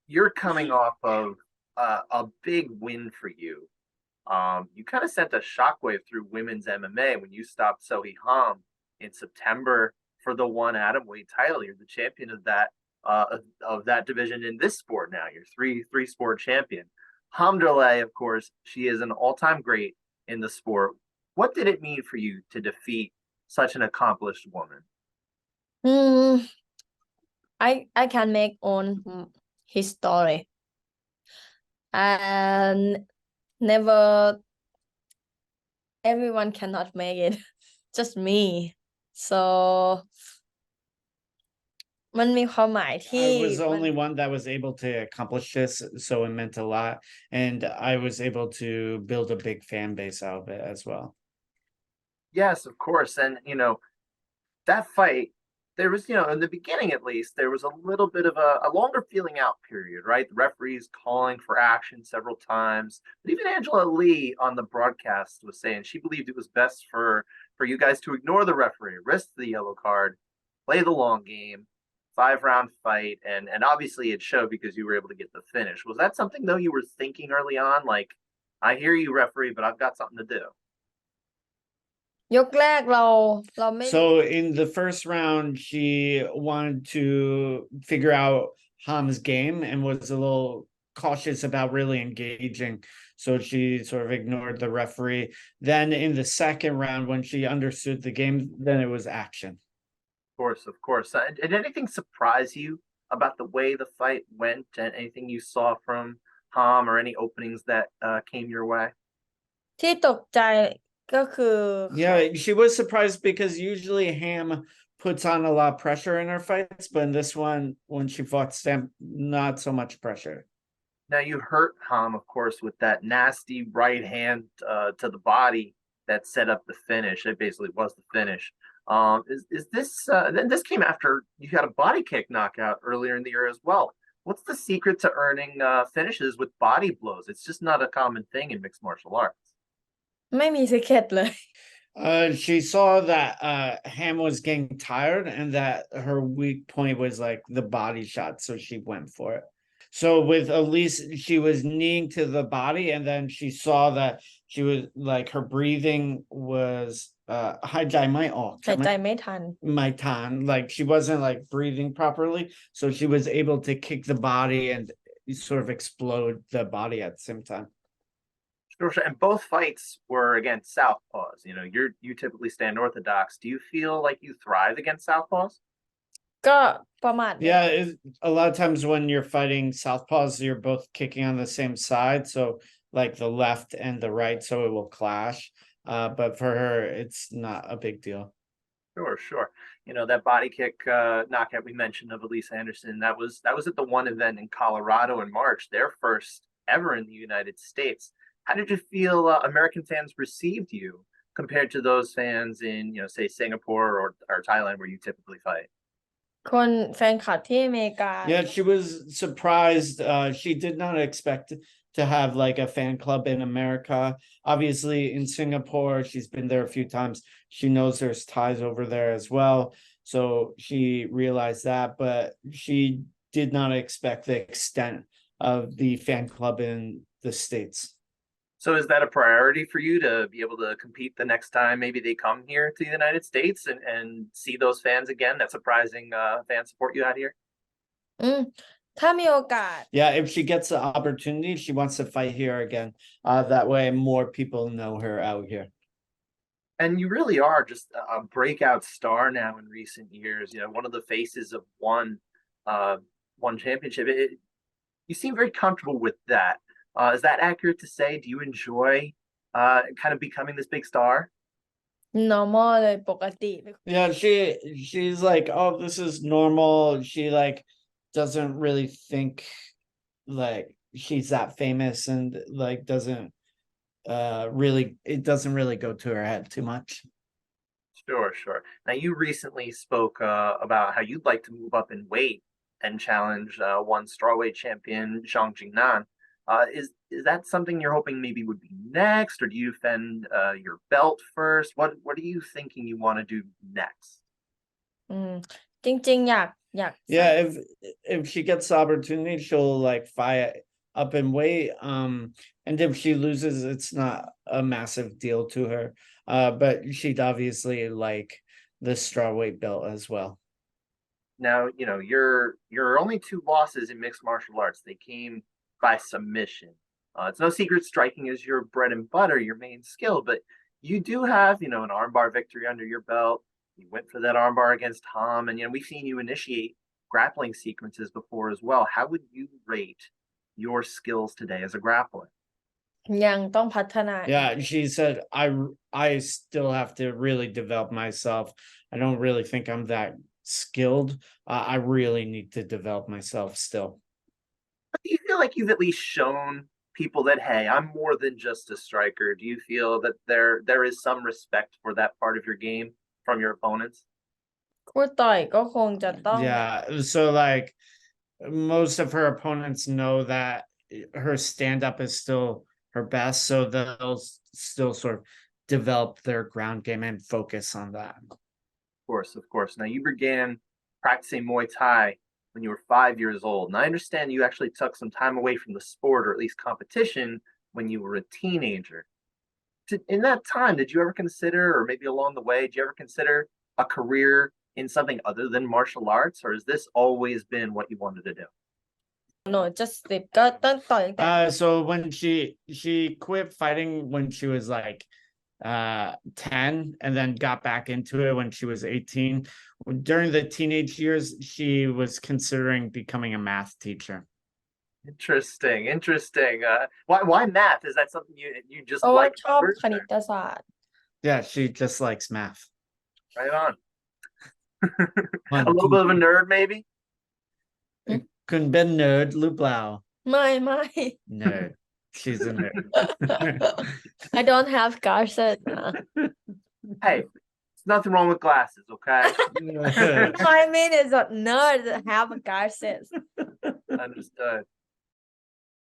you're coming off of a big win for you. You kind of sent a shockwave through women's MMA when you stopped Sohee Ham in September for the one atomweight title. You're the champion of that division in this sport now. You're three sport champion. Hamdulillah, of course, she is an all time great in the sport. What did it mean for you to defeat such an accomplished woman? Hmm, I can make own his story and never everyone cannot make it, just me. So มันมีความหมายที่ I was the มัน only one that was able to accomplish this, so it meant a lot. And I was able to build a big fan base out of it as well. Yes, of course. And, that fight, there was, in the beginning at least, there was a little bit of a longer feeling out period, right? The referees calling for action several times. But even Angela Lee on the broadcast was saying she believed it was best for you guys to ignore the referee, risk the yellow card, play the long game, 5 round fight, and obviously it showed because you were able to get the finish. Was that something though you were thinking early on? Like, I hear you, referee, but I've got something to do. ยกแรกเราไม่ So in the first round, she wanted to figure out Ham's game and was a little cautious about really engaging. So she sort of ignored the referee. Then in the second round, when she understood the game, then it was action. Of course, of course. Did anything surprise you about the way the fight went, and anything you saw from Ham or any openings that came your way? ที่ตกใจก็คือ Yeah, she was surprised because usually Ham puts on a lot of pressure in her fights, but in this one, when she fought Stamp, not so much pressure. Now you hurt Ham, of course, with that nasty right hand to the body that set up the finish. It basically was the finish. Is this? Then this came after you had a body kick knockout earlier in the year as well. What's the secret to earning finishes with body blows? It's just not a common thing in mixed martial arts. ไม่มีสิเคตเลย She saw that Ham was getting tired and that her weak point was like the body shot, so she went for it. So with Elise, she was kneeing to the body, and then she saw that she was like her breathing was หายใจไม่ออก หายใจไม่ทัน my time, like she wasn't like breathing properly, so she was able to kick the body and sort of explode the body at the same time. Sure, sure. And both fights were against southpaws. You typically stand orthodox. Do you feel like you thrive against southpaws? ก็ประมาณ Yeah, a lot of times when you're fighting southpaws, you're both kicking on the same side, so like the left and the right, so it will clash. But for her, it's not a big deal. Sure, sure. That body kick knockout we mentioned of Elise Anderson, that was at the one event in Colorado in March, their first ever in the United States. How did you feel American fans received you compared to those fans in, say Singapore or Thailand where you typically fight? คนแฟนคลับที่อเมริกา Yeah, she was surprised. She did not expect to have like a fan club in America. Obviously, in Singapore, she's been there a few times. She knows there's ties over there as well. So she realized that, but she did not expect the extent of the fan club in the States. So is that a priority for you to be able to compete the next time maybe they come here to the United States and see those fans again? That surprising fan support you had here? อืมถ้ามีโอกาส Yeah, if she gets the opportunity, she wants to fight here again. That way more people know her out here. And you really are just a breakout star now in recent years. One of the faces of one championship. You seem very comfortable with that. Is that accurate to say? Do you enjoy kind of becoming this big star? normal เลยปกติ Yeah, she's like, oh, this is normal. She like doesn't really think like she's that famous and like doesn't it doesn't really go to her head too much. Sure, sure. Now you recently spoke about how you'd like to move up in weight and challenge one strawweight champion Zhang Jingnan. Is that something you're hoping maybe would be next, or do you defend your belt first? What are you thinking you want to do next? จริงๆอยากใส่ Yeah, if she gets the opportunity, she'll like fight up in weight. And if she loses, it's not a massive deal to her. But she'd obviously like the strawweight belt as well. Now, your only two losses in mixed martial arts, they came by submission. It's no secret striking is your bread and butter, your main skill, but you do have, an armbar victory under your belt. You went for that armbar against Tom, and we've seen you initiate grappling sequences before as well. How would you rate your skills today as a grappler? ยังต้องพัฒนาอีก Yeah, she said I still have to really develop myself. I don't really think I'm that skilled. I really need to develop myself still. But do you feel like you've at least shown people that, hey, I'm more than just a striker? Do you feel that there is some respect for that part of your game from your opponents? คู่ต่อยก็คงจะต้อง Yeah, so like most of her opponents know that her stand up is still her best, so they'll still sort of develop their ground game and focus on that. Of course. Now you began practicing Muay Thai when you were 5 years old. And I understand you actually took some time away from the sport or at least competition when you were a teenager. In that time, did you ever consider, or maybe along the way, did you ever consider a career in something other than martial arts, or has this always been what you wanted to do? no just 10ก็ต้องต่อยตั้งแต่ So when she quit fighting when she was like 10 and then got back into it when she was 18. During the teenage years, she was considering becoming a math teacher. Interesting. Why math? Is that something you just เพราะว่า like? ชอบ numbers, คณิตศาสตร์ Yeah, she just likes math. Right on. One, A little two, bit of a nerd, maybe? คุณเป็น nerd หรือเปล่า ไม่ Nerd. She's a nerd. I don't have glasses นะ Hey, there's nothing wrong with glasses, okay? I mean is that nerds have glasses Understood.